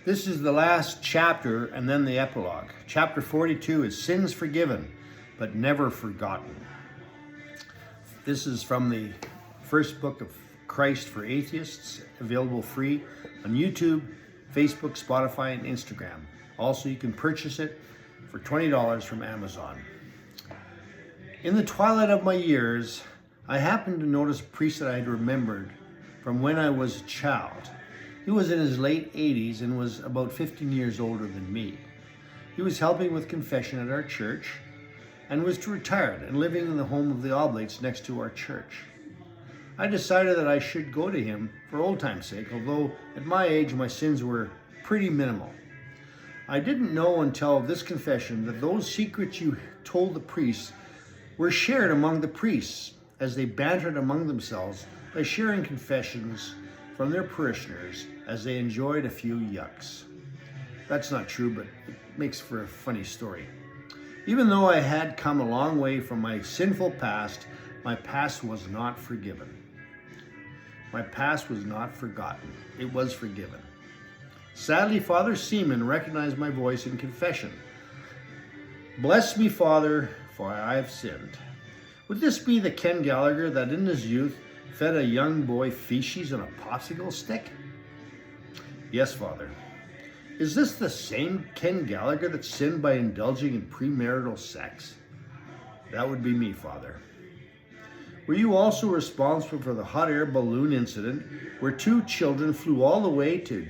This is the last chapter and then the epilogue. Chapter 42 is Sins Forgiven, but Never Forgotten. This is from the first book of Christ for Atheists, available free on YouTube, Facebook, Spotify, and Instagram. Also, you can purchase it for $20 from Amazon. In the twilight of my years, I happened to notice a priest that I had remembered from when I was a child. He was in his late 80s and was about 15 years older than me. He was helping with confession at our church and was retired and living in the home of the Oblates next to our church. I decided that I should go to him for old time's sake, although at my age my sins were pretty minimal. I didn't know until this confession that those secrets you told the priests were shared among the priests as they bantered among themselves by sharing confessions from their parishioners as they enjoyed a few yucks. That's not true, but it makes for a funny story. Even though I had come a long way from my sinful past, my past was not forgiven. My past was not forgotten. It was forgiven. Sadly, Father Seaman recognized my voice in confession. Bless me, Father, for I have sinned. Would this be the Ken Gallagher that in his youth fed a young boy feces on a popsicle stick? Yes, Father. Is this the same Ken Gallagher that sinned by indulging in premarital sex? That would be me, Father. Were you also responsible for the hot air balloon incident where 2 children flew all the way to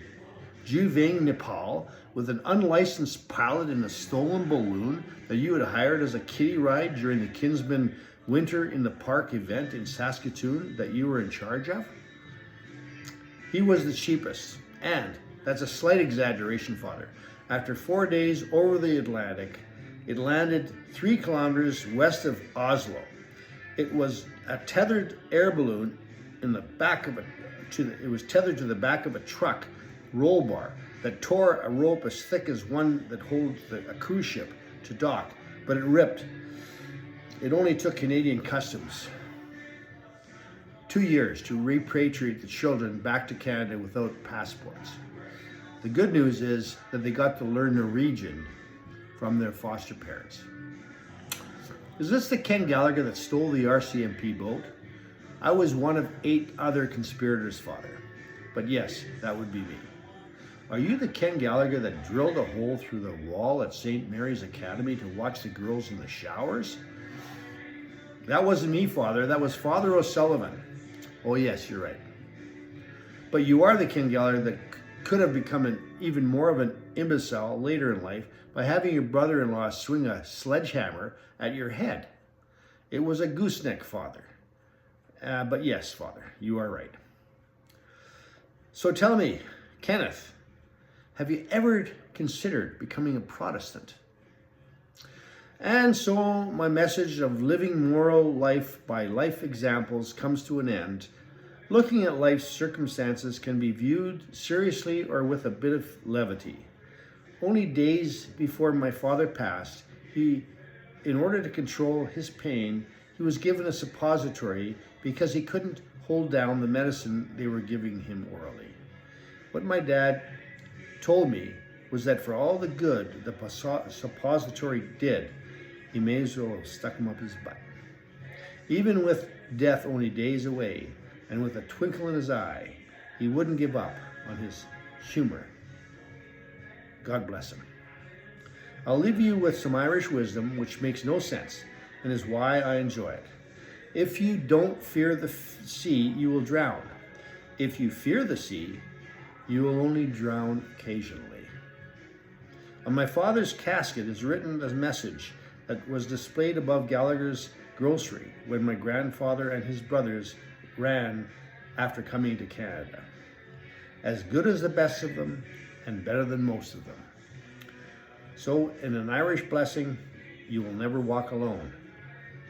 Juving, Nepal with an unlicensed pilot in a stolen balloon that you had hired as a kiddie ride during the Kinsman Winter in the Park event in Saskatoon that you were in charge of? He was the cheapest, and that's a slight exaggeration, Father. After 4 days over the Atlantic, it landed 3 kilometers west of Oslo. It was a tethered air balloon in the back of it was tethered to the back of a truck roll bar that tore a rope as thick as one that holds a cruise ship to dock, but it ripped. It only took Canadian Customs 2 years to repatriate the children back to Canada without passports. The good news is that they got to learn Norwegian from their foster parents. Is this the Ken Gallagher that stole the RCMP boat? I was one of 8 other conspirators, Father. But yes, that would be me. Are you the Ken Gallagher that drilled a hole through the wall at St. Mary's Academy to watch the girls in the showers? That wasn't me, Father. That was Father O'Sullivan. Oh yes, you're right. But you are the Ken Gallagher that could have become even more of an imbecile later in life by having your brother-in-law swing a sledgehammer at your head. It was a gooseneck, Father. But yes, Father, you are right. So tell me, Kenneth, have you ever considered becoming a Protestant? And so my message of living moral life by life examples comes to an end. Looking at life's circumstances can be viewed seriously or with a bit of levity. Only days before my father passed, in order to control his pain, he was given a suppository because he couldn't hold down the medicine they were giving him orally. What my dad told me was that for all the good the suppository did, he may as well have stuck him up his butt. Even with death only days away, and with a twinkle in his eye, he wouldn't give up on his humour. God bless him. I'll leave you with some Irish wisdom, which makes no sense, and is why I enjoy it. If you don't fear the sea, you will drown. If you fear the sea, you will only drown occasionally. On my father's casket is written a message that was displayed above Gallagher's grocery when my grandfather and his brothers ran after coming to Canada. As good as the best of them, and better than most of them. So, in an Irish blessing, you will never walk alone.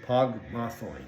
Pog Mathoin.